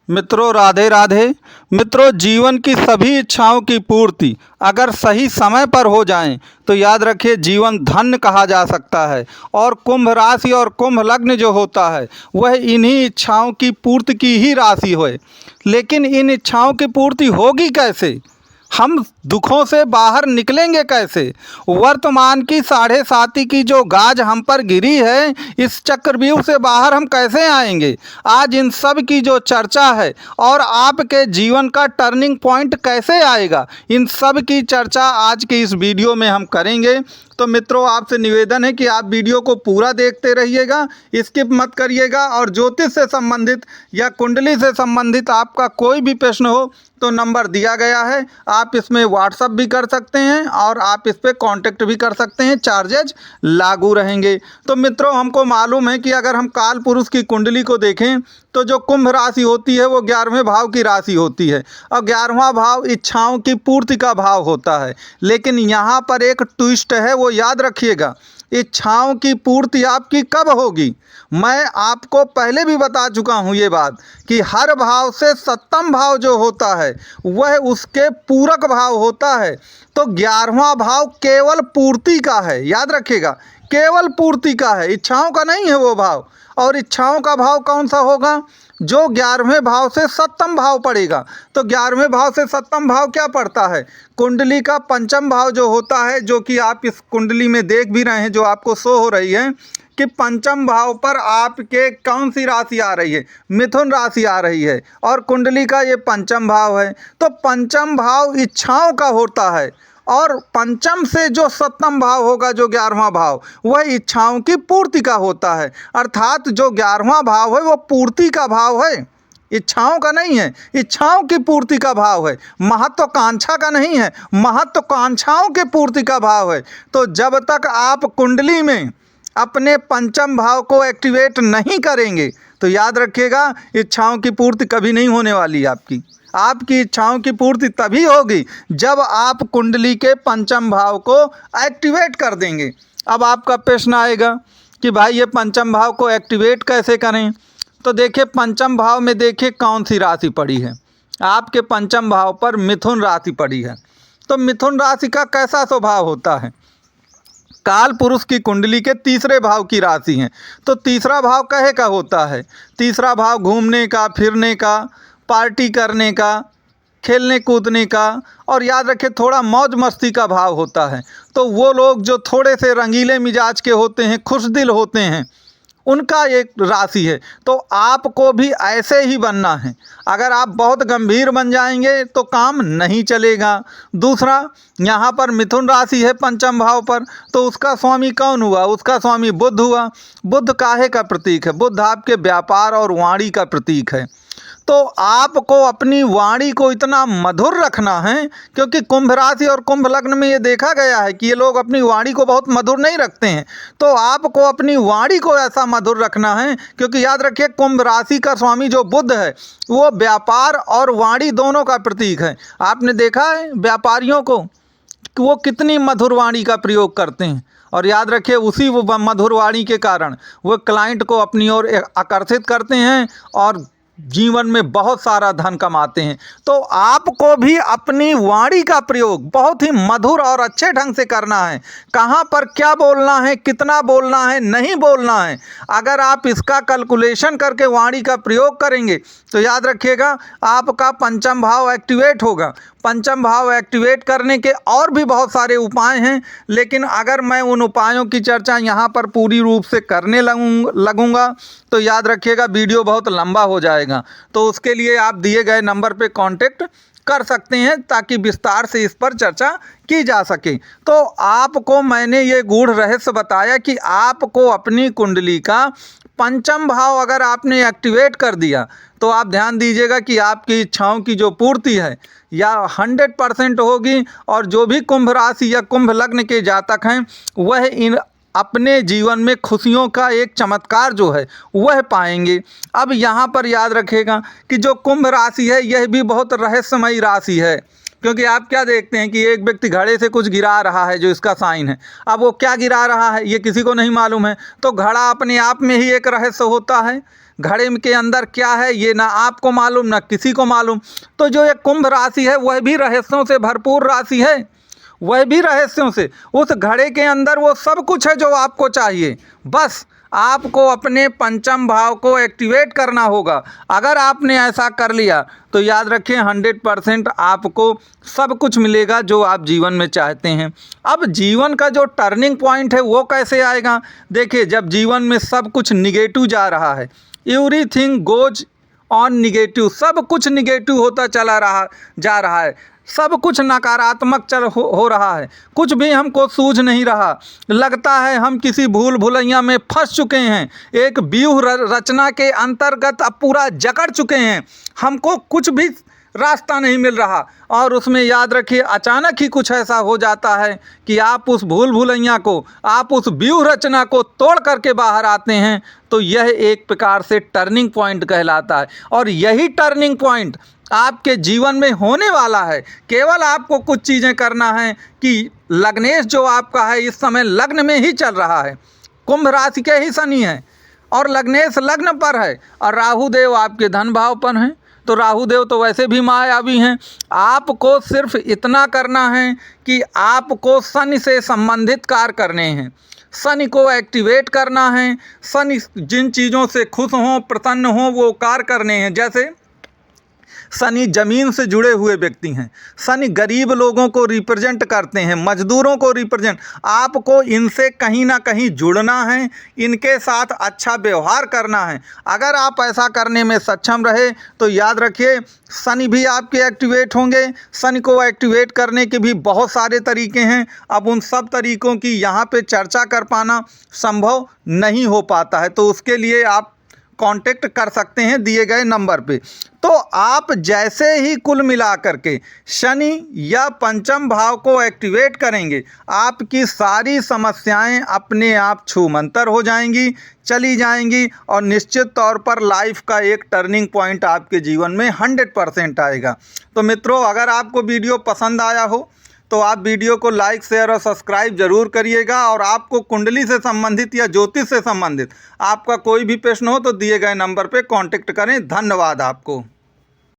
मित्रों राधे राधे। मित्रों, जीवन की सभी इच्छाओं की पूर्ति अगर सही समय पर हो जाएं तो याद रखिए जीवन धन्य कहा जा सकता है। और कुंभ राशि और कुंभ लग्न जो होता है वह इन्हीं इच्छाओं की पूर्ति की ही राशि है। लेकिन इन इच्छाओं की पूर्ति होगी कैसे? हम दुखों से बाहर निकलेंगे कैसे? वर्तमान की 7.5 की जो गाज हम पर गिरी है, इस चक्रव्यूह से बाहर हम कैसे आएंगे? आज इन सब की जो चर्चा है और आपके जीवन का टर्निंग पॉइंट कैसे आएगा, इन सब की चर्चा आज की इस वीडियो में हम करेंगे। तो मित्रों, आपसे निवेदन है कि आप वीडियो को पूरा देखते रहिएगा, स्किप मत करिएगा। और ज्योतिष से संबंधित या कुंडली से संबंधित आपका कोई भी प्रश्न हो तो नंबर दिया गया है, आप इसमें व्हाट्सअप भी कर सकते हैं और आप इस पर कांटेक्ट भी कर सकते हैं, चार्जेज लागू रहेंगे। तो मित्रों, हमको मालूम है कि अगर हम काल पुरुष की कुंडली को देखें तो जो कुंभ राशि होती है वो 11वें भाव की राशि होती है और 11वां भाव इच्छाओं की पूर्ति का भाव होता है। लेकिन यहाँ पर एक ट्विस्ट है, वो याद रखिएगा। इच्छाओं की पूर्ति आपकी कब होगी? मैं आपको पहले भी बता चुका हूँ ये बात कि हर भाव से 7वां भाव जो होता है वह उसके पूरक भाव होता है। तो 11वां भाव केवल पूर्ति का है, याद रखिएगा, केवल पूर्ति का है, इच्छाओं का नहीं है वो भाव। और इच्छाओं का भाव कौन सा होगा? जो 11वें भाव से 7वां भाव पड़ेगा। तो 11वें भाव से 7वां भाव क्या पड़ता है? कुंडली का 5वां भाव जो होता है, जो कि आप इस कुंडली में देख भी रहे हैं, जो आपको शो हो रही है कि 5वां भाव पर आपके कौन सी राशि आ रही है? मिथुन राशि आ रही है और कुंडली का ये 5वां भाव है। तो 5वां भाव इच्छाओं का होता है और 5म से जो 7वां भाव होगा, जो 11वां भाव, वह इच्छाओं की पूर्ति का होता है। अर्थात जो 11वां भाव है वो पूर्ति का भाव है, इच्छाओं का नहीं है, इच्छाओं की पूर्ति का भाव है, महत्वाकांक्षा का नहीं है, महत्वाकांक्षाओं की पूर्ति का भाव है। तो जब तक आप कुंडली में अपने 5म भाव को एक्टिवेट नहीं करेंगे तो याद रखिएगा इच्छाओं की पूर्ति कभी नहीं होने वाली। आपकी इच्छाओं की पूर्ति तभी होगी जब आप कुंडली के 5म भाव को एक्टिवेट कर देंगे। अब आपका प्रश्न आएगा कि भाई ये 5म भाव को एक्टिवेट कैसे करें? तो देखिए 5म भाव में देखिए कौन सी राशि पड़ी है। आपके 5म भाव पर मिथुन राशि पड़ी है। तो मिथुन राशि का कैसा स्वभाव होता है? काल पुरुष की कुंडली के 3रे भाव की राशि है। तो 3रा भाव कहे का होता है? 3रा भाव घूमने का, फिरने का, पार्टी करने का, खेलने कूदने का, और याद रखें थोड़ा मौज मस्ती का भाव होता है। तो वो लोग जो थोड़े से रंगीले मिजाज के होते हैं, खुश दिल होते हैं, उनका एक राशि है। तो आपको भी ऐसे ही बनना है। अगर आप बहुत गंभीर बन जाएंगे तो काम नहीं चलेगा। दूसरा, यहाँ पर मिथुन राशि है 5म भाव पर, तो उसका स्वामी कौन हुआ? उसका स्वामी बुध हुआ। बुध काहे का प्रतीक है? बुध आपके व्यापार और वाणी का प्रतीक है। तो आपको अपनी वाणी को इतना मधुर रखना है, क्योंकि कुंभ राशि और कुंभ लग्न में ये देखा गया है कि ये लोग अपनी वाणी को बहुत मधुर नहीं रखते हैं। तो आपको अपनी वाणी को ऐसा मधुर रखना है, क्योंकि याद रखिए कुंभ राशि का स्वामी जो बुध है वो व्यापार और वाणी दोनों का प्रतीक है। आपने देखा है व्यापारियों को कि वो कितनी मधुर वाणी का प्रयोग करते हैं, और याद रखिए उसी वो मधुर वाणी के कारण वो क्लाइंट को अपनी ओर आकर्षित करते हैं और जीवन में बहुत सारा धन कमाते हैं। तो आपको भी अपनी वाणी का प्रयोग बहुत ही मधुर और अच्छे ढंग से करना है। कहाँ पर क्या बोलना है, कितना बोलना है, नहीं बोलना है, अगर आप इसका कैलकुलेशन करके वाणी का प्रयोग करेंगे तो याद रखिएगा आपका 5म भाव एक्टिवेट होगा। 5म भाव एक्टिवेट करने के और भी बहुत सारे उपाय हैं, लेकिन अगर मैं उन उपायों की चर्चा यहाँ पर पूरी रूप से करने लगूंगा तो याद रखिएगा वीडियो बहुत लंबा हो जाएगा। तो उसके लिए आप दिए गए नंबर पे कांटेक्ट कर सकते हैं ताकि विस्तार से इस पर चर्चा की जा सके। तो आपको मैंने ये गूढ़ रहस्य बताया कि आपको अपनी कुंडली का 5म भाव अगर आपने एक्टिवेट कर दिया तो आप ध्यान दीजिएगा कि आपकी इच्छाओं की जो पूर्ति है या 100% होगी। और जो भी कुंभ राशि या कुंभ लग्न के जातक हैं वह इन अपने जीवन में खुशियों का एक चमत्कार जो है वह पाएंगे। अब यहाँ पर याद रखेगा कि जो कुंभ राशि है यह भी बहुत रहस्यमयी राशि है, क्योंकि आप क्या देखते हैं कि एक व्यक्ति घड़े से कुछ गिरा रहा है जो इसका साइन है। अब वो क्या गिरा रहा है ये किसी को नहीं मालूम है। तो घड़ा अपने आप में ही एक रहस्य होता है। घड़े के अंदर क्या है ये ना आपको मालूम ना किसी को मालूम। तो जो ये कुंभ राशि है वह भी रहस्यों से भरपूर राशि है, वह भी रहस्यों से। उस घड़े के अंदर वो सब कुछ है जो आपको चाहिए, बस आपको अपने पंचम भाव को एक्टिवेट करना होगा। अगर आपने ऐसा कर लिया तो याद रखें 100% आपको सब कुछ मिलेगा जो आप जीवन में चाहते हैं। अब जीवन का जो टर्निंग पॉइंट है वो कैसे आएगा? देखिए, जब जीवन में सब कुछ निगेटिव जा रहा है, एवरीथिंग गोज ऑन निगेटिव, सब कुछ निगेटिव होता जा रहा है, सब कुछ नकारात्मक हो रहा है, कुछ भी हमको सूझ नहीं रहा, लगता है हम किसी भूल भुलैया में फंस चुके हैं, एक व्यूह रचना के अंतर्गत अब पूरा जकड़ चुके हैं, हमको कुछ भी रास्ता नहीं मिल रहा। और उसमें याद रखिए अचानक ही कुछ ऐसा हो जाता है कि आप उस भूल भुलैया को, आप उस व्यूह रचना को तोड़ करके बाहर आते हैं। तो यह एक प्रकार से टर्निंग पॉइंट कहलाता है, और यही टर्निंग पॉइंट आपके जीवन में होने वाला है। केवल आपको कुछ चीज़ें करना है कि लग्नेश जो आपका है इस समय लग्न में ही चल रहा है, कुंभ राशि के ही शनि है और लग्नेश लग्न पर है, और राहु देव आपके धन भाव पर हैं। तो राहु देव तो वैसे भी मायावी हैं। आपको सिर्फ इतना करना है कि आपको शनि से संबंधित कार्य करने हैं, शनि को एक्टिवेट करना है, शनि जिन चीज़ों से खुश हों, प्रसन्न हों, वो कार्य करने हैं। जैसे शनि जमीन से जुड़े हुए व्यक्ति हैं, शनि गरीब लोगों को रिप्रेजेंट करते हैं, मजदूरों को रिप्रेजेंट, आपको इनसे कहीं ना कहीं जुड़ना है, इनके साथ अच्छा व्यवहार करना है। अगर आप ऐसा करने में सक्षम रहे तो याद रखिए शनि भी आपके एक्टिवेट होंगे। शनि को एक्टिवेट करने के भी बहुत सारे तरीके हैं, अब उन सब तरीकों की यहाँ पे चर्चा कर पाना संभव नहीं हो पाता है, तो उसके लिए आप कांटेक्ट कर सकते हैं दिए गए नंबर पे। तो आप जैसे ही कुल मिलाकर के शनि या पंचम भाव को एक्टिवेट करेंगे, आपकी सारी समस्याएं अपने आप छूमंतर हो जाएंगी, चली जाएंगी, और निश्चित तौर पर लाइफ का एक टर्निंग पॉइंट आपके जीवन में 100% आएगा। तो मित्रों, अगर आपको वीडियो पसंद आया हो तो आप वीडियो को लाइक, शेयर और सब्सक्राइब जरूर करिएगा। और आपको कुंडली से संबंधित या ज्योतिष से संबंधित आपका कोई भी प्रश्न हो तो दिए गए नंबर पे कांटेक्ट करें। धन्यवाद आपको।